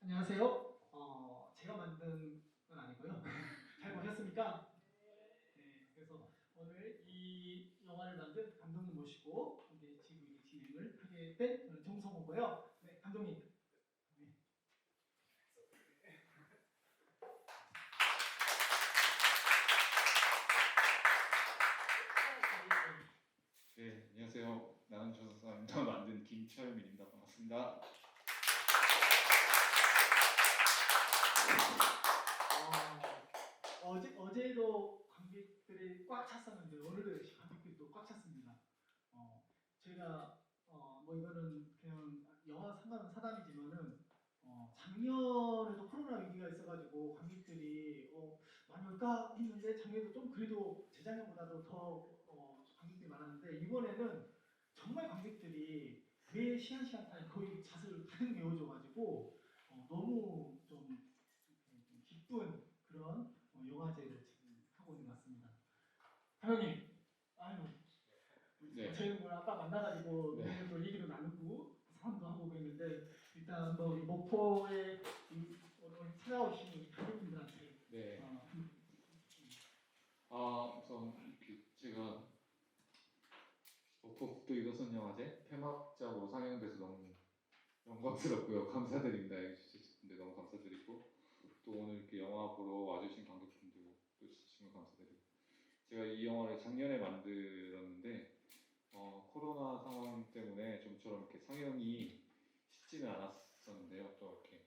안녕하세요. 제가 만든 건 아니고요. 잘 보셨습니까? 네, 그래서 오늘 이 영화를 만든 감독님 모시고 이제 지금 진행을 하게 된 저는 정성호고요. 네, 감독님. 네. 네, 안녕하세요. 나는 조사사입니다. 만든 김철민입니다. 반갑습니다. 어제도 관객들이 꽉 찼었는데 오늘도 역시 관객들이 또 꽉 찼습니다. 제가 뭐 이거는 그냥 영화 상관은 사담이지만은 작년에도 코로나 위기가 있어가지고 관객들이 많이 올까 했는데 작년에도 좀 그래도 재작년보다도 더 관객들이 많았는데 이번에는 정말 관객들이 매 시간 타임 거의 잣을 가득 메워줘가지고 너무 좀 기쁜 그런 영화제를 지금 하고 있는 것 같습니다. 당연히 아유 네. 저희는 오늘 아까 만나가지고 네. 또 얘기도 나누고 상담도 하고 그랬는데 일단 뭐 목포에 오늘 찾아오신 가족분들한테 네. 우선 이렇게 제가 목포 이도선 영화제 폐막작으로 상영돼서 너무 영광스럽고요. 감사드립니다. 해주셨는데 너무 감사드리고 또 오늘 이렇게 영화 보러 와주신 관객분들도 정말 감사드리고 제가 이 영화를 작년에 만들었는데 코로나 상황 때문에 좀처럼 이렇게 상영이 쉽지는 않았었는데요. 또 이렇게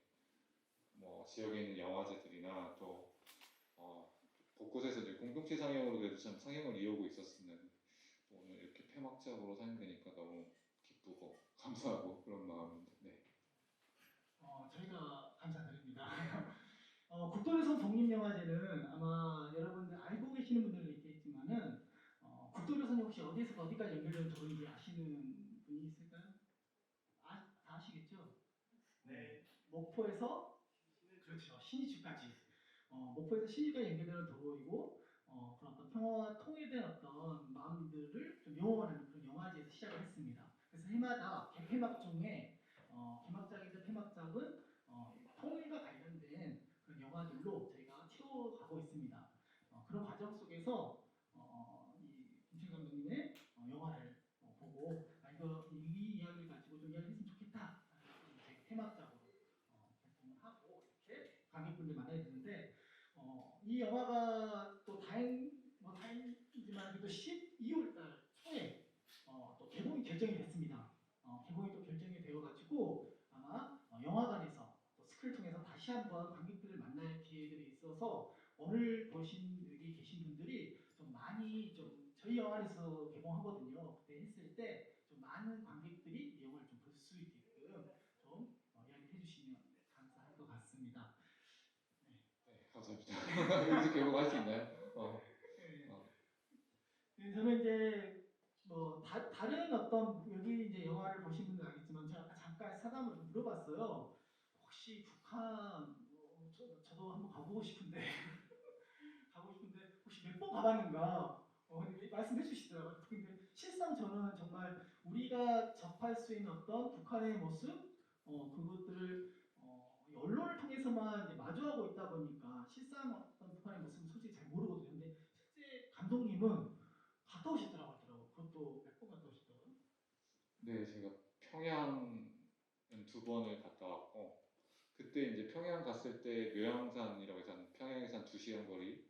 뭐 지역에 있는 영화제들이나 또 곳곳에서 이제 공동체 상영으로 그래도 참 상영을 이어오고 있었으면 오늘 이렇게 폐막작으로 상영되니까 너무 기쁘고 감사하고 그런 마음입니다. 네. 저희가 감사드립니다. 국도유선 독립영화제는 아마 여러분들 알고 계시는 분들은 있겠지만은 국도유선이 혹시 어디에서 어디까지 연결되는 도로인지 아시는 분이 있을까요? 다 아시겠죠? 네. 목포에서 그렇죠. 신의주까지. 목포에서 신의가 연결되는 도로이고 그런 어떤 평화와 통일에 대한 어떤 마음들을 좀 용어하는 그런 영화제에서 시작을 했습니다. 그래서 해마다 개폐막 중에 개막작이든 폐막작은 통일과 관련된 그런 영화들로 저희가 채워가고 있습니다. 그런 과정 속에서 이 김철 감독님의 영화를 보고 이 이야기를 가지고 좀 이야기했으면 좋겠다. 저희가 폐막작으로 결정을 하고 이렇게 관객분들 만나야 되는데 이 영화가 또 다행이지만 그래도 12월 달 초에 또 개봉이 결정이 됐습니다. 개봉이 또 결정이 되어가지고 아마 영화관에서 또 스크린 통해서 다시 한번 관객들을 만날 기회들이 있어서 오늘 보신 여기 계신 분들이 좀 많이 좀 저희 영화관에서 개봉하거든요. 그때 했을 때 좀 많은 관객들이 이 영화를 좀 볼 수 있게끔 좀 이야기를 해주시면 감사할 것 같습니다. 네, 감사합니다. 여기서 개봉할 수 있나요? 네. 저는 이제 뭐 다른 어떤 여기 이제 영화를 보신 분들 알겠지만 제가 아까 잠깐 사담을 물어봤어요. 혹시 북한 저도 한번 가보고 싶은데 혹시 몇 번 가봤는가? 근데 말씀해 주시더라고요. 근데 실상 저는 정말 우리가 접할 수 있는 어떤 북한의 모습, 그것들을 언론을 통해서만 이제 마주하고 있다 보니까 실상 어떤 북한의 모습은 솔직히 잘 모르거든요. 근데 실제 감독님은 갔다 오셨더라고요. 그것도 몇 번 갔다 오셨더라고요. 네, 제가 평양은 2번을 갔다 왔고 그때 이제 평양 갔을 때 묘양산이라고 해서 평양에서 한 2시간 거리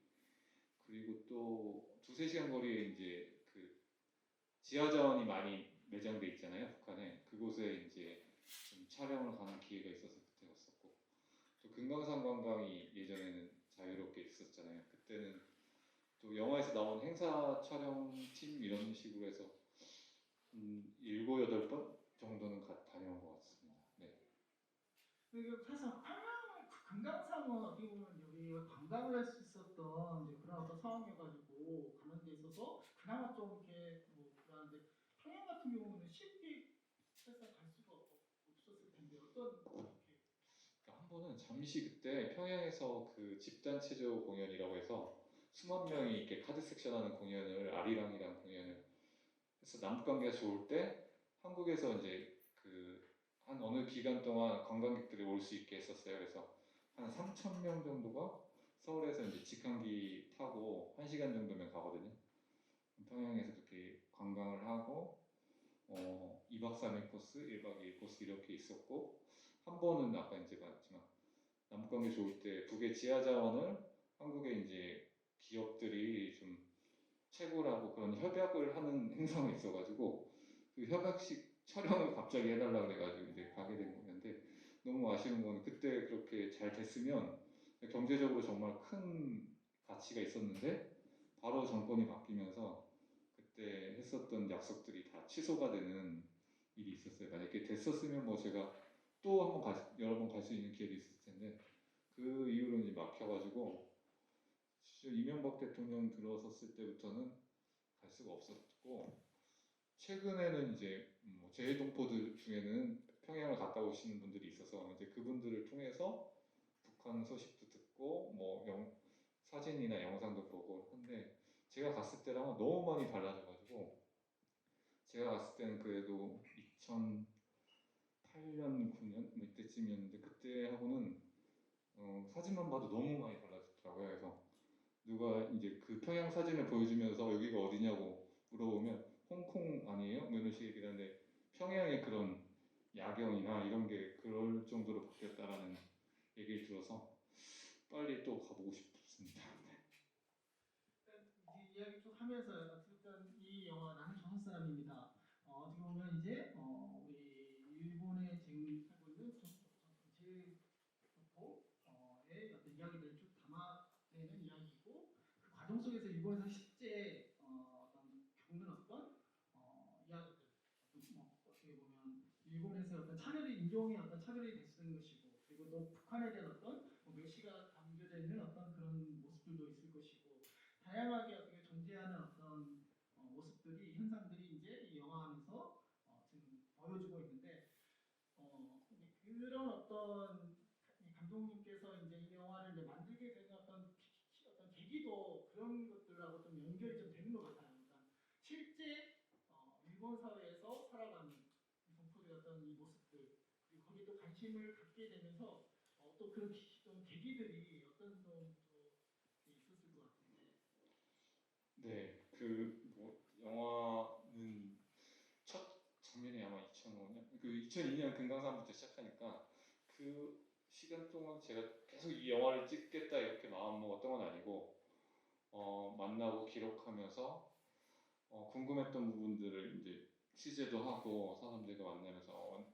그리고 또 2~3시간 거리에 이제 그 지하자원이 많이 매장돼 있잖아요, 북한에. 그곳에 이제 좀 촬영을 가는 기회가 있어서 그때 갔었고 또 금강산 관광이 예전에는 자유롭게 있었잖아요. 그때는 또 영화에서 나온 행사 촬영팀 이런 식으로 해서 7~8번 정도는 다녀온 것 같습니다. 네. 사실 금강산은 어떻게 보면 우리가 관광을 할 수 있었던 이제 그런 어떤 상황이어가지고 가는 데 있어서 그나마 좀 이렇게 뭐 그러는데 평양 같은 경우는 쉽게 사실 갈 수가 없었을 텐데 어떤 이렇게 그러니까 한 번은 잠시 그때 평양에서 그 집단 체조 공연이라고 해서 수만 명이 이렇게 카드 섹션 하는 공연을 아리랑이랑 공연을 해서 남북 관계가 좋을 때 한국에서 이제 그 한 어느 기간 동안 관광객들이 올 수 있게 했었어요. 그래서 한 3천 명 정도가 서울에서 이제 직항기 타고 1시간 정도면 가거든요. 평양에서 이렇게 관광을 하고 2박 3일 코스, 1박 2일 코스 이렇게 있었고 한 번은 아까 이제 말했지만 남북관계 좋을 때 북의 지하자원을 한국의 이제 기업들이 좀 채굴하고 그런 협약을 하는 행사가 있어가지고 그 협약식 촬영을 갑자기 해달라 그래가지고 이제 가게 된 건데 너무 아쉬운 건 그때 그렇게 잘 됐으면 경제적으로 정말 큰 가치가 있었는데 바로 정권이 바뀌면서 그때 했었던 약속들이 다 취소가 되는 일이 있었어요. 만약에 됐었으면 뭐 제가 또 한번 여러 번 갈 수 있는 기회도 있었을 텐데 그 이후로 이제 막혀가지고 이명박 대통령 들어섰을 때부터는 갈 수가 없었고 최근에는 이제 뭐 제해동포들 중에는 평양을 갔다 오시는 분들이 있어서 이제 그분들을 통해서 북한 소식도 듣고 뭐 사진이나 영상도 보고 한데 제가 갔을 때랑은 너무 많이 달라져가지고 제가 갔을 때는 그래도 2008년, 9년 뭐 이때쯤이었는데 그때하고는 사진만 봐도 너무 많이 달라졌더라고요. 그래서 누가 이제 그 평양 사진을 보여주면서 여기가 어디냐고 물어보면 홍콩 아니에요? 뭐 이런 식의 얘기를 하는데 평양의 그런 야경이나 이런 게 그럴 정도로 바뀌었다라는 얘기를 들어서 빨리 또 가보고 싶습니다. 이제 이야기 쭉 하면서 어쨌든 이 영화 나는 조선 사람입니다. 어떻게 보면 이제 우리 일본에 지금 살고 있는 제도포의 어떤 이야기들을 쭉 담아내는 이야기고 그 과정 속에서 일본에서 실제 어떤 겪는 어떤 이야기들 어떻게 보면 일본에서 어떤 차별이 인종의 어떤 차별이 될 수 있는 것이고 그리고 또 북한에 대한 어떤 멸시가 담겨져 있는 어떤 그런 모습들도 있을 것이고 다양하게 어떻게 존재하는 어떤 모습들이 현상들이 이제 이 영화 안에서 지금 보여주고 있는데 그런 어떤 이 감독님께서 이제 이 영화를 이제 만들게 된 어떤 계기도 그런 것들하고 좀 연결이 좀 되는 것 같아요. 그러니까 실제 일본 사회에서 살아가는 동포들의 어떤 이 모습들 그리고 거기에 또 관심을 갖게 되면서 또 그런 좀 계기들이 어떤 또 있었을 것 같은데. 네, 그 뭐 영화는 첫 장면이 아마 2005년, 그 2002년 금강산부터 시작하니까 그 시간 동안 제가 계속 이 영화를 찍겠다 이렇게 마음 먹었던 건 아니고 만나고 기록하면서 궁금했던 부분들을 이제 취재도 하고 사람들과 만나면서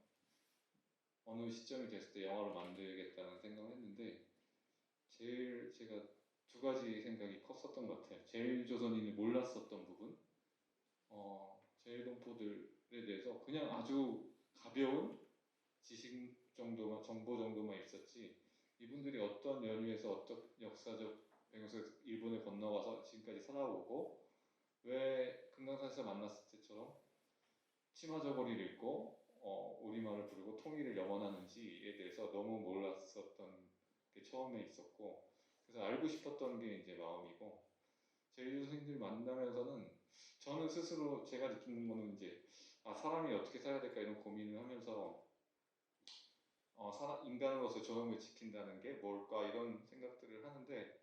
어느 시점이 됐을 때 영화를 만들겠다는 생각을 했는데 제일 제가 두 가지 생각이 컸었던 것 같아요. 제일 조선인을 몰랐었던 부분, 제일동포들에 대해서 그냥 아주 가벼운 지식 정도만, 정보 정도만 있었지 이분들이 어떤 연유에서 어떤 역사적 배경에서 일본에 건너와서 지금까지 살아오고 왜 금강산에서 만났을 때처럼 치마 저고리를 입고 우리말을 부르고 통일을 염원하는지에 대해서 너무 몰랐었던 게 처음에 있었고 그래서 알고 싶었던 게 이제 마음이고 제주 선생님들 만나면서는 저는 스스로 제가 느끼는 거는 이제 사람이 어떻게 살아야 될까 이런 고민을 하면서 인간으로서 조성을 지킨다는 게 뭘까 이런 생각들을 하는데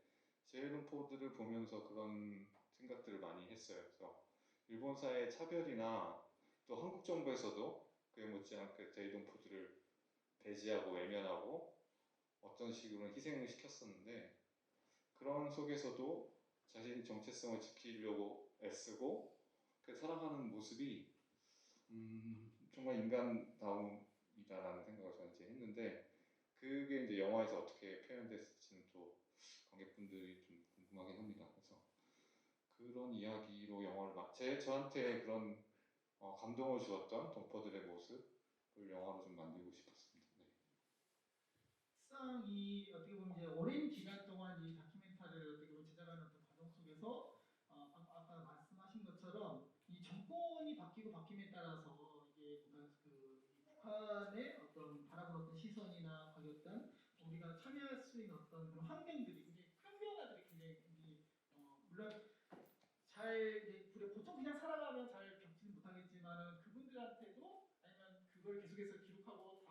제일동포들을 보면서 그런 생각들을 많이 했어요. 그래서 일본 사회의 차별이나 또 한국 정부에서도 그에 못지않게 제일동포들을 배제하고 외면하고 어떤 식으로는 희생을 시켰었는데 그런 속에서도 자신의 정체성을 지키려고 애쓰고 살아가는 모습이 정말 인간다움이다라는 생각을 저는 이제 했는데 그게 이제 영화에서 어떻게 표현됐을지는 또 관객분들이 좀 궁금하긴 합니다. 그래서 그런 이야기로 영화를 저한테 그런 감동을 주었던 동포들의 모습을 영화로 좀 만들고 싶었습니다. 네. 사실상 이 어떻게 보면 이제 오랜 기간 동안 이 다큐멘터리를 어떻게 보면 제작하는 어떤 과정 속에서 아까 말씀하신 것처럼 이 정권이 바뀌고 바뀜에 따라서 이게 뭔가 이 북한의 어떤 바라보는 어떤 시선이나 거기 어떤 우리가 참여할 수 있는 어떤 그런 환경들이 굉장히 큰 변화들이 굉장히 물론 잘 이제 우리가 보통 그냥 살아가면 잘 겪지는 못하겠지만은 그분들한테도 아니면 그걸 계속해서 기록하고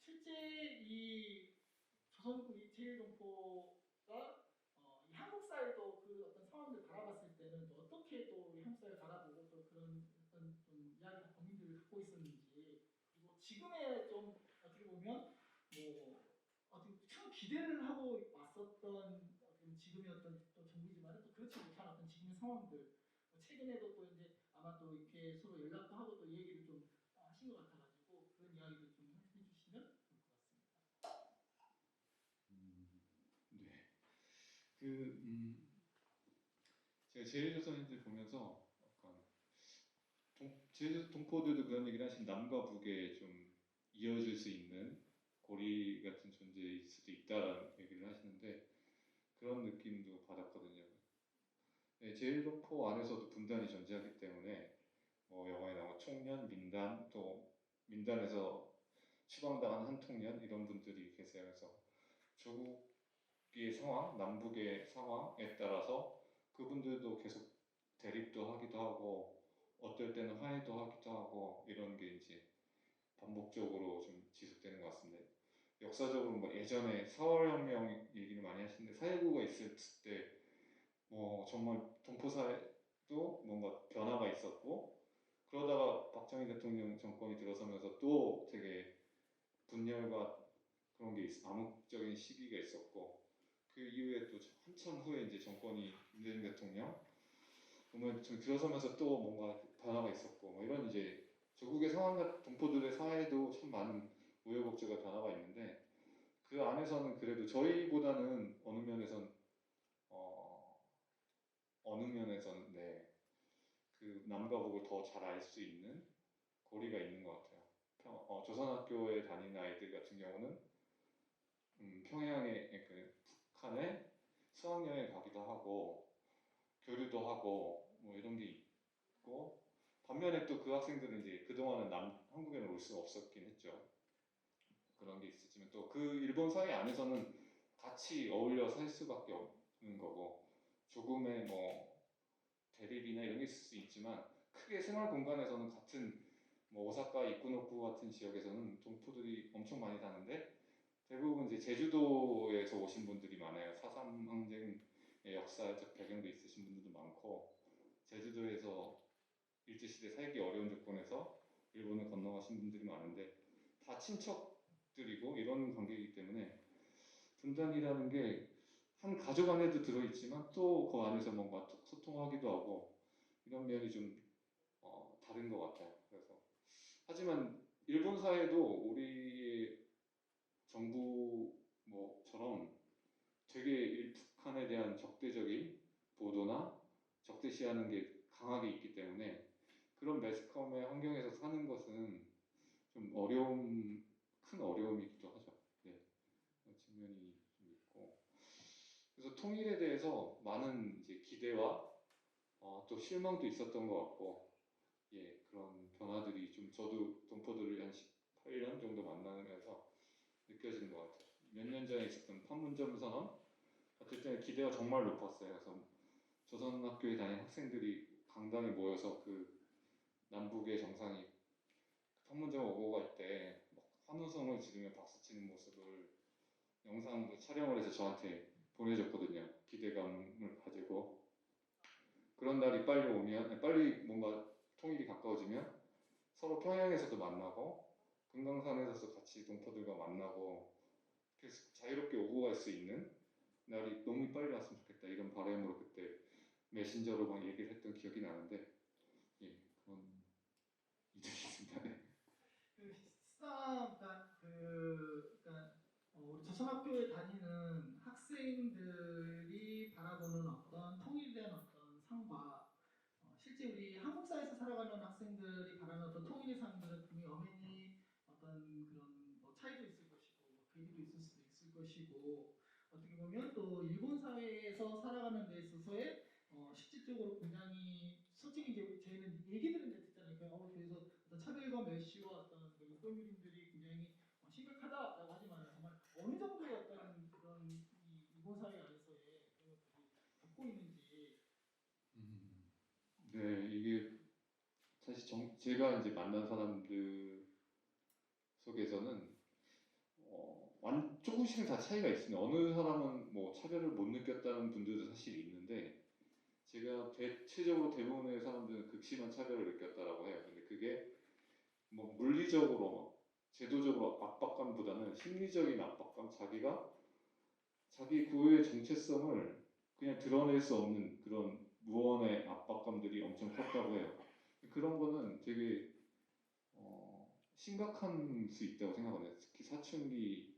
실제 이 조선 이 제일동포가 이 한국 사회도 그 어떤 상황을 바라봤을 때는 또 어떻게 또 이 한국 사회를 바라보고 또 그런 어떤 좀 이야기 고민들을 갖고 있었는지 그리고 지금의 좀 어떻게 보면 뭐 어떻게 큰 기대를 하고 왔었던 어떤 지금의 어떤 또 정부지만 또 그렇지 못한 어떤 지금의 상황들 뭐 최근에도 또 이제 아마 또 이렇게 서로 연락도 하고 또 얘기를 좀 하신 것 같아가지고 그런 이야기를 좀 해주시면 좋을 것 같습니다. 네. 그 제가 제일조선인들 보면서 약간 제주 동포들도 그런 얘기를 하신 남과 북에 좀 이어질 수 있는 고리 같은 존재일 수도 있다라는 얘기를 하시는데 그런 느낌도 받았거든요. 네, 제일동포 안에서도 분단이 존재하기 때문에 뭐 영화에 나온 총련, 민단, 또 민단에서 추방당한 한통련 이런 분들이 계세요. 그래서 조국의 상황, 남북의 상황에 따라서 그분들도 계속 대립도 하기도 하고 어떨 때는 화해도 하기도 하고 이런 게 이제 반복적으로 좀 지속되는 것 같습니다. 역사적으로 뭐 예전에 4월혁명 얘기를 많이 하시는데 4.19가 있을 때 뭐 정말 동포 사회도 뭔가 변화가 있었고 그러다가 박정희 대통령 정권이 들어서면서 또 되게 분열과 그런 게 암묵적인 시기가 있었고 그 이후에 또 한참 후에 이제 정권이 문재인 대통령 보면 좀 들어서면서 또 뭔가 변화가 있었고 뭐 이런 이제 조국의 상황과 동포들의 사회도 참 많은 우여곡절과 변화가 있는데 그 안에서는 그래도 저희보다는 어, 어느 면에서는 네, 그 남과 북을 더 잘 알 수 있는 고리가 있는 것 같아요. 조선학교에 다니는 아이들 같은 경우는 평양에 그 북한에 수학여행 가기도 하고 교류도 하고 뭐 이런 게 있고 반면에 또 그 학생들은 이제 그동안은 한국에는 올 수 없었긴 했죠. 그런 게 있었지만 또 그 일본 사회 안에서는 같이 어울려 살 수밖에 없는 거고 조금의 뭐 대립이나 이런 게 있을 수 있지만 크게 생활 공간에서는 같은 뭐 오사카 이쿠노쿠 같은 지역에서는 동포들이 엄청 많이 사는데 대부분 이제 제주도에서 오신 분들이 많아요. 4.3 항쟁의 역사적 배경도 있으신 분들도 많고 제주도에서 일제시대 살기 어려운 조건에서 일본을 건너가신 분들이 많은데 다 친척들이고 이런 관계이기 때문에 분단이라는 게 한 가족 안에도 들어있지만 또 그 안에서 뭔가 소통하기도 하고 이런 면이 좀 다른 것 같아요. 그래서 하지만 일본 사회도 우리의 정부 뭐처럼 되게 북한에 대한 적대적인 보도나 적대시하는 게 강하게 있기 때문에 그런 매스컴의 환경에서 사는 것은 좀 큰 어려움이기도 하죠. 네, 그런 측면이 좀 있고 그래서 통일에 대해서 많은 이제 기대와 또 실망도 있었던 것 같고 예, 그런 변화들이 좀 저도 동포들을 한 18년 정도 만나면서 느껴지는 것 같아요. 몇 년 전에 있었던 판문점 선언 같을 때는 기대가 정말 높았어요. 그래서 조선학교에 다니는 학생들이 강당에 모여서 그 남북의 정상이 판문점 오고 갈 때 환호성을 지르며 박수치는 모습을 영상으로 촬영을 해서 저한테 보내줬거든요. 기대감을 가지고 그런 날이 빨리 오면 빨리 뭔가 통일이 가까워지면 서로 평양에서도 만나고 금강산에서도 같이 동포들과 만나고 계속 자유롭게 오고 갈 수 있는 날이 너무 빨리 왔으면 좋겠다 이런 바람으로 그때 메신저로 막 얘기를 했던 기억이 나는데 예 그런 일이 있습니다. 네. 그 실상 그러니까 우리 조선학교에 다니는 학생들이 바라보는 어떤 통일에 대한 어떤 상과 실제 우리 한국사에서 살아가는 학생들이 바라는 어떤 통일의 상들은 분명히 엄연히 어떤 그런 뭐 차이도 있을 것이고 괴리도 있을 수도 있을 것이고 어떻게 보면 또 일본 사회에서 살아가는 데 있어서의 실질적으로 굉장히 솔직히 이제 저희는 얘기들은 이제 듣잖아요. 그래서 어떤 차별과 멸시와 어떤 그 인권유린들이 굉장히 심각하다라고 하지만 정말 어느 정도의 어떤 그런 이 일본 사회 안에서의 그런 것들이 겪고 있는지 네 이게 사실 제가 이제 만난 사람들 속에서는 조금씩은 다 차이가 있습니다. 어느 사람은 뭐 차별을 못 느꼈다는 분들도 사실 있는데 제가 대체적으로 대부분의 사람들은 극심한 차별을 느꼈다라고 해요. 근데 그게 뭐 물리적으로 제도적으로 압박감보다는 심리적인 압박감, 자기가 자기 고유의 정체성을 그냥 드러낼 수 없는 그런 무언의 압박감들이 엄청 컸다고 해요. 그런 거는 되게 심각한 수 있다고 생각하네요. 특히 사춘기에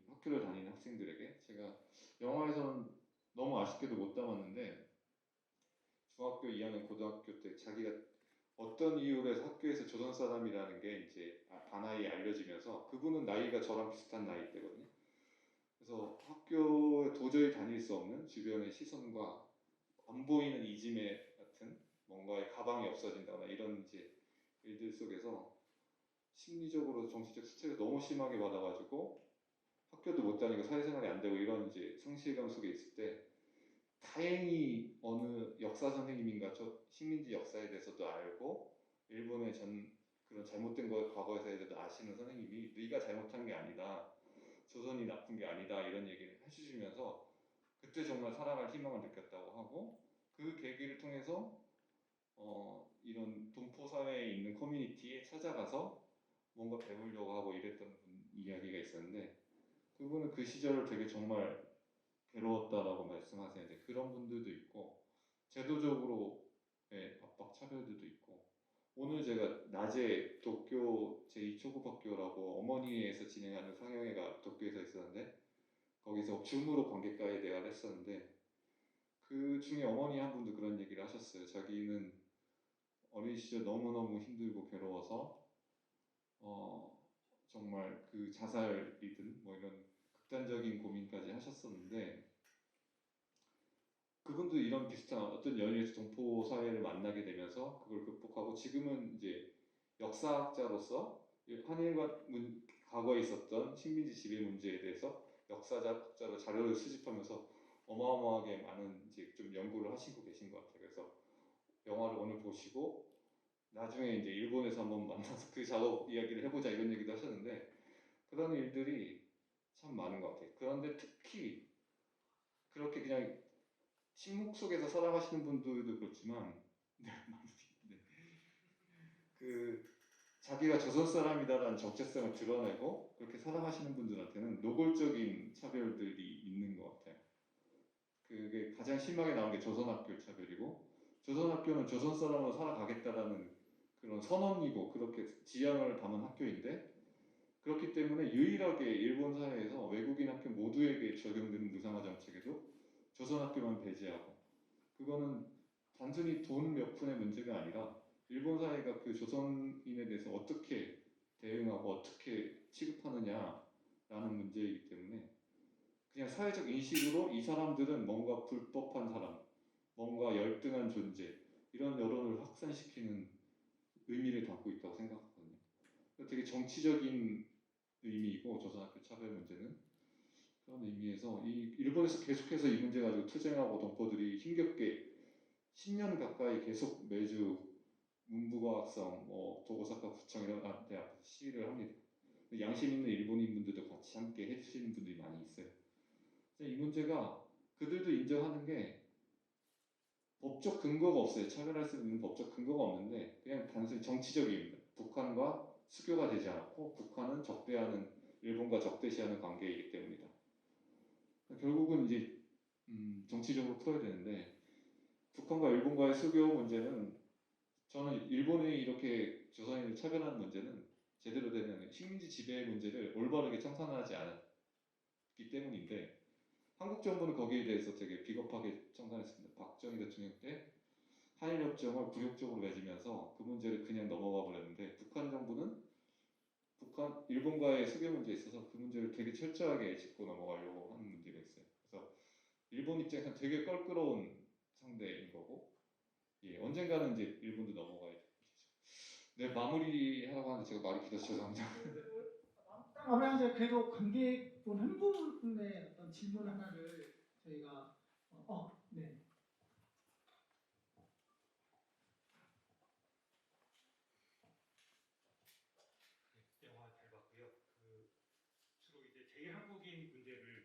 학교를 다니는 학생들에게 제가 영화에서는 너무 아쉽게도 못 담았는데 중학교 2학년 고등학교 때 자기가 어떤 이유로 해서 학교에서 조선 사람이라는 게 이제 반하에 알려지면서 그분은 나이가 저랑 비슷한 나이대거든요. 그래서 학교에 도저히 다닐 수 없는 주변의 시선과 안 보이는 이지매 같은 뭔가의 가방이 없어진다거나 이런 이제 일들 속에서 심리적으로 정신적 스트레스 너무 심하게 받아가지고 학교도 못 다니고 사회생활이 안 되고 이런 이제 상실감 속에 있을 때 다행히 어느 역사 선생님인가 저 식민지 역사에 대해서도 알고 일본의 그런 잘못된 것 과거에 대해서도 아시는 선생님이 네가 잘못한 게 아니다. 조선이 나쁜 게 아니다 이런 얘기를 해주시면서 그때 정말 살아갈 희망을 느꼈다고 하고 그 계기를 통해서 이런 동포 사회에 있는 커뮤니티에 찾아가서 뭔가 배우려고 하고 이랬던 이야기가 있었는데 그분은 그 시절을 되게 정말 괴로웠다라고 말씀하세요. 이제 그런 분들도 있고 제도적으로 압박 차별들도 있고 오늘 제가 낮에 도쿄 제2초급학교라고 어머니에서 진행하는 상영회가 도쿄에서 있었는데 거기서 줌으로 관객과의 대화를 했었는데 그 중에 어머니 한 분도 그런 얘기를 하셨어요. 자기는 어린 시절 너무너무 힘들고 괴로워서 정말 그 자살이든 뭐 이런 극단적인 고민까지 하셨었는데 그분도 이런 비슷한 어떤 연유에서 동포 사회를 만나게 되면서 그걸 극복하고 지금은 이제 역사학자로서 한일과 과거에 있었던 식민지 지배 문제에 대해서 역사학자로 자료를 수집하면서 어마어마하게 많은 이제 좀 연구를 하시고 계신 것 같아요. 그래서 영화를 오늘 보시고 나중에 이제 일본에서 한번 만나서 그 작업 이야기를 해보자 이런 얘기도 하셨는데 그런 일들이 참 많은 것 같아요. 그런데 특히 그렇게 그냥 침묵 속에서 살아가시는 분들도 그렇지만 네, 네. 그 자기가 조선 사람이다라는 정체성을 드러내고 그렇게 살아가시는 분들한테는 노골적인 차별들이 있는 것 같아요. 그게 가장 심하게 나온 게 조선학교 차별이고 조선학교는 조선 사람으로 살아가겠다라는 그런 선언이고 그렇게 지향을 담은 학교인데 그렇기 때문에 유일하게 일본 사회에서 외국인 학교 모두에게 적용되는 무상화 정책에도 조선학교만 배제하고 그거는 단순히 돈 몇 푼의 문제가 아니라 일본 사회가 그 조선인에 대해서 어떻게 대응하고 어떻게 취급하느냐라는 문제이기 때문에 그냥 사회적 인식으로 이 사람들은 뭔가 불법한 사람, 뭔가 열등한 존재 이런 여론을 확산시키는 의미를 담고 있다고 생각하거든요. 되게 정치적인 의미이고 조선학교 차별 문제는 그런 의미에서 이 일본에서 계속해서 이 문제 가지고 투쟁하고 동포들이 힘겹게 10년 가까이 계속 매주 문부과학성, 뭐 도고사카 구청 이런 데 앞에서 시위를 합니다. 양심 있는 일본인 분들도 같이 함께 해주시는 분들이 많이 있어요. 이 문제가 그들도 인정하는 게 법적 근거가 없어요. 차별할 수 있는 법적 근거가 없는데 그냥 단순히 정치적입니다. 북한과 수교가 되지 않았고 북한은 적대하는 일본과 적대시하는 관계이기 때문이다. 결국은 이제 정치적으로 풀어야 되는데 북한과 일본과의 수교 문제는 저는 일본이 이렇게 조선인을 차별하는 문제는 제대로 된 식민지 지배 문제를 올바르게 청산하지 않았기 때문인데 한국 정부는 거기에 대해서 되게 비겁하게 청산했습니다. 박정희 대통령 때 한일협정을 굴욕적으로 맺으면서 그 문제를 그냥 넘어가 버렸는데 북한 정부는 일본과의 수교 문제에 있어서 그 문제를 되게 철저하게 짚고 넘어가려고 하는 문제가 있어요. 그래서 일본 입장에서는 되게 껄끄러운 상대인 거고 예, 언젠가는 이제 일본도 넘어가야 되죠. 네, 마무리하라고 하는데 제가 말이 길어서 죄송합니다. 딱 마무리하자 그래도 관객분 한 분의 어떤 질문 하나를 저희가 네. 영화 잘 봤고요. 그 제1한국인 문제를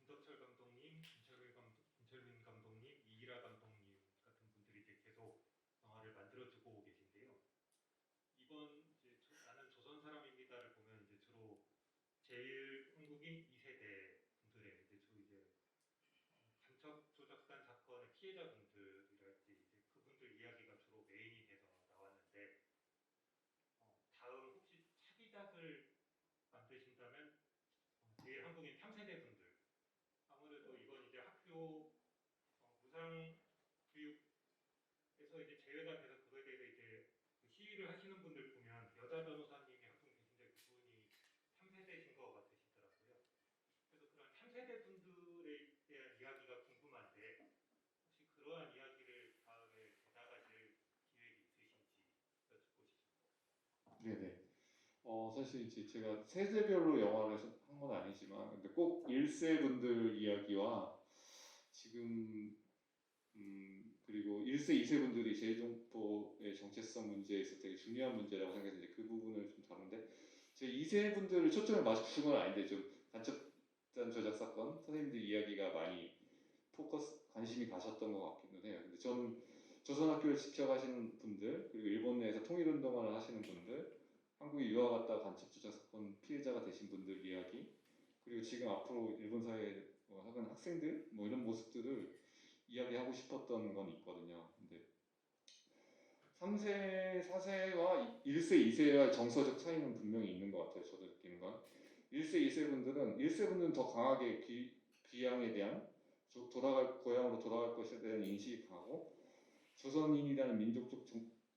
김덕철 감독님, 김철민 감독님, 이기라 감독님 같은 분들이 이제 계속 영화를 만들어주고 계신데요. 이번 이제 나는 조선 사람입니다를 보면 이제 주로 제1한국인 2세대 분들의 이제 주로 이제 간첩 조작단 사건의 피해자분들이랄지 이제 그분들 이야기가 주로 메인이 돼서 나왔는데 다음 혹시 차기작을 만드신다면 제일 한국인 3세대 분들 아무래도 이건 이제 학교 무상 교육에서 이제 제외가 돼서 그거에 대해서 이제 그 시위를 하시는 분들 보면 여자 변호사님이 한 분 계신데 그분이 3세대신 것 같으시더라고요. 그래서 그런 3세대 분들에 대한 이야기가 궁금한데 혹시 그러한 이야기를 다음에 나가실 기획이 있으신지 여쭙고 싶습니다. 네네. 사실 이제 제가 세대별로 영화를 한 건 아니지만, 근데 꼭 1세 분들 이야기와 지금 그리고 1세, 2세 분들이 재정보의 정체성 문제에서 되게 중요한 문제라고 생각해서 이제 그 부분을 좀 다룬데, 제 2세 분들을 초점을 맞춘 건 아닌데 좀 간첩단 조작 사건 선생님들 이야기가 많이 관심이 가셨던 것 같기는 해요. 근데 저는 조선학교를 지켜가시는 분들, 그리고 일본 내에서 통일운동을 하시는 분들, 한국에 유학 갔다 간첩 조작 사건 피해자가 되신 분들 이야기, 그리고 지금 앞으로 일본 사회에 하는 학생들 뭐 이런 모습들을 이야기하고 싶었던 건 있거든요. 근데 3세, 4세와 1세, 2세와 정서적 차이는 분명히 있는 것 같아요. 저도 느끼는 건 1세, 2세 분들은 1세 분들은 더 강하게 귀향에 대한 고향으로 돌아갈 것에 대한 인식이 강하고, 조선인이라는 민족적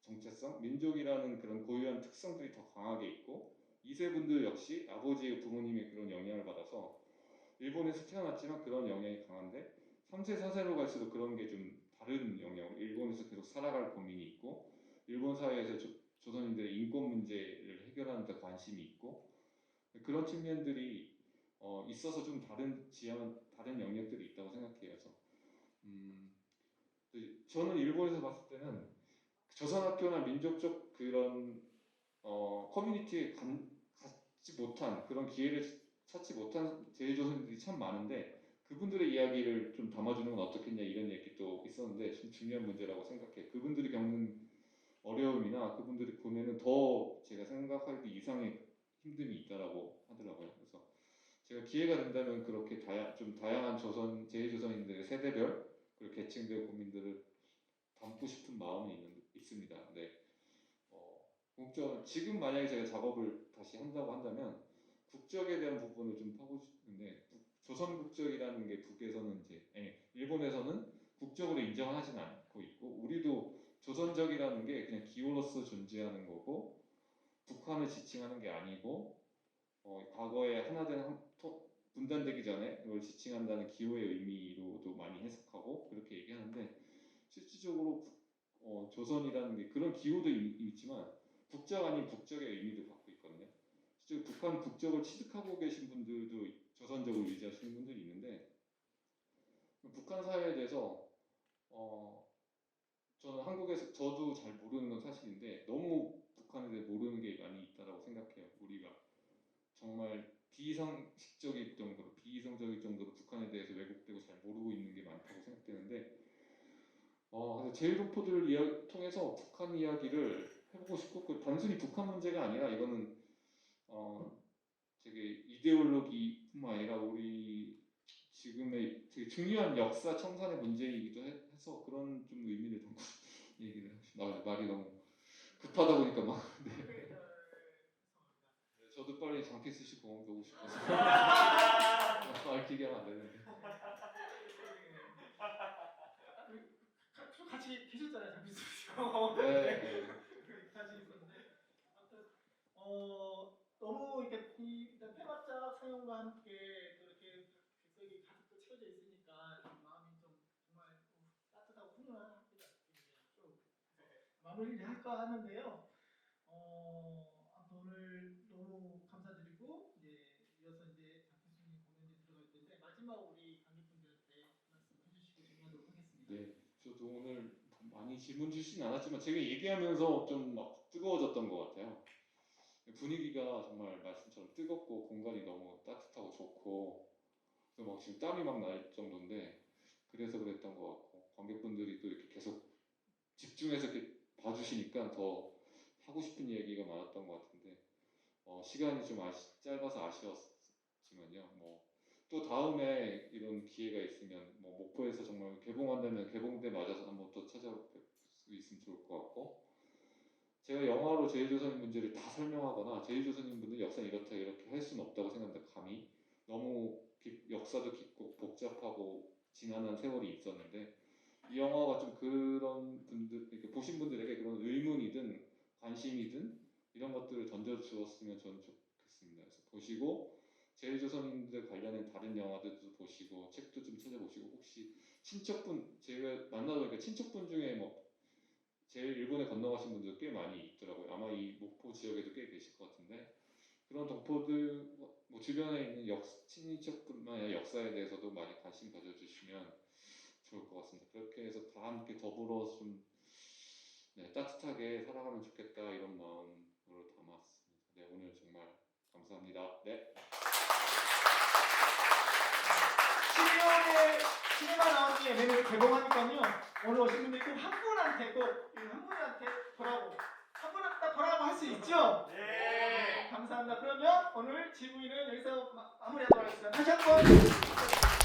정체성, 민족이라는 그런 고유한 특성들이 더 강하게 있고, 2세 분들 역시 아버지의 부모님의 그런 영향을 받아서 일본에서 태어났지만 그런 영향이 강한데, 3세, 4세로 갈수록 그런 게 좀 다른 영역, 일본에서 계속 살아갈 고민이 있고, 일본 사회에서 조선인들의 인권 문제를 해결하는 데 관심이 있고, 그런 측면들이 있어서 좀 다른 다른 영역들이 있다고 생각해요. 그래서 저는 일본에서 봤을 때는 조선학교나 민족적 그런 커뮤니티에 갖지 못한 그런 기회를 찾지 못한 제일조선인들이 참 많은데, 그분들의 이야기를 좀 담아주는 건 어떻겠냐 이런 얘기도 있었는데 좀 중요한 문제라고 생각해요. 그분들이 겪는 어려움이나 그분들이 보내는 더 제가 생각하기 이상의 힘듦이 있다라고 하더라고요. 그래서 제가 기회가 된다면 그렇게 좀 다양한 제일조선인들의 세대별 그리고 계층별 고민들을 담고 싶은 마음이 있습니다. 네. 지금 만약에 제가 작업을 다시 한다고 한다면 국적에 대한 부분을 좀 파고 싶은데, 조선 국적이라는 게 북에서는 일본에서는 국적으로 인정하지는 않고 있고, 우리도 조선적이라는 게 그냥 기호로서 존재하는 거고, 북한을 지칭하는 게 아니고, 과거에 분단되기 전에 그걸 지칭한다는 기호의 의미로도 많이 해석하고 그렇게 얘기하는데, 실질적으로 조선이라는 게 그런 기호도 있지만 국적 아닌 국적의 의미도 갖고 있거든요. 실제 북한 국적을 취득하고 계신 분들도 조선적으로 유지하시는 분들이 있는데, 북한 사회에 대해서 저는 한국에서 저도 잘 모르는 건 사실인데 너무 북한에 대해 모르는 게 많이 있다고 생각해요. 우리가 정말 비이성적일 정도로 북한에 대해서 왜곡되고 잘 모르고 있는 게 많다고 생각되는데, 그래서 제일동포들을 통해서 북한 이야기를 해보고 싶고, 그 단순히 북한 문제가 아니라 이거는 되게 이데올로기뿐만 아니라 우리 지금의 되게 중요한 역사 청산의 문제이기도 해서 그런 좀 의미를 담고 얘기를 말이 너무 급하다 보니까 막 네. 저도 빨리 장피스 씨 공원 보고 싶어서 말 길게 하면 안 되는데. 같이 계셨잖아요, 장비수 씨. 네. 같이 있었는데 아무튼 너무 이렇게 일단 폐막작 상영과 함께 또 이렇게 객석이 가득 채워져 있으니까 좀 마음이 좀 정말 따뜻하고 훈훈한 합니다. 쭉 마무리를 할까 하는데요. 아무튼 오늘 너무 감사드리고 이어서 장필수님 공연에 들어갈 텐데 마지막 우리 관객분들한테 말씀 해주시고 정리하도록 하겠습니다. 네, 저도 오늘 많이 질문 주시진 않았지만 제가 얘기하면서 좀 막 뜨거워졌던 것 같아요. 분위기가 정말 말씀처럼 뜨겁고 공간이 너무 따뜻하고 좋고 그래서 막 지금 땀이 막 날 정도인데 그래서 그랬던 것 같고 관객분들이 또 이렇게 계속 집중해서 이렇게 봐주시니까 더 하고 싶은 얘기가 많았던 것 같은데 시간이 좀 짧아서 아쉬웠지만요. 뭐 또 다음에 이런 기회가 있으면 뭐 목포에서 정말 개봉한다면 개봉때 맞아서 한번 또 찾아뵐 수 있으면 좋을 것 같고 제가 영화로 제일조선인 문제를 다 설명하거나 제일조선인 분들 역사는 이렇다 이렇게 할 수는 없다고 생각합니다. 감히 너무 역사도 깊고 복잡하고 지난한 세월이 있었는데 이 영화가 좀 그런 분들 이렇게 보신 분들에게 그런 의문이든 관심이든 이런 것들을 던져주었으면 저는 좋겠습니다. 그래서 보시고 제일조선인들 관련된 다른 영화들도 보시고 책도 좀 찾아보시고 혹시 친척분 제가 만나보니까 친척분 중에 뭐 제일 일본에 건너가신 분들 꽤 많이 있더라고요. 아마 이 목포 지역에도 꽤 계실 것 같은데 그런 동포들 뭐 주변에 있는 친인척뿐만 아니라 역사에 대해서도 많이 관심 가져주시면 좋을 것 같습니다. 그렇게 해서 다 함께 더불어 좀 따뜻하게 살아가면 좋겠다 이런 마음으로 담았습니다. 네, 오늘 정말 감사합니다. 네. 12월에 시네마 나온 뒤에 내년 개봉하니까요. 오늘 오신 분들 꼭 한 분한테 보라고 한 분한테 보라고 할 수 있죠? 네. 감사합니다. 그러면 오늘 지구인은 여기서 마무리하도록 하겠습니다. 다시 한번.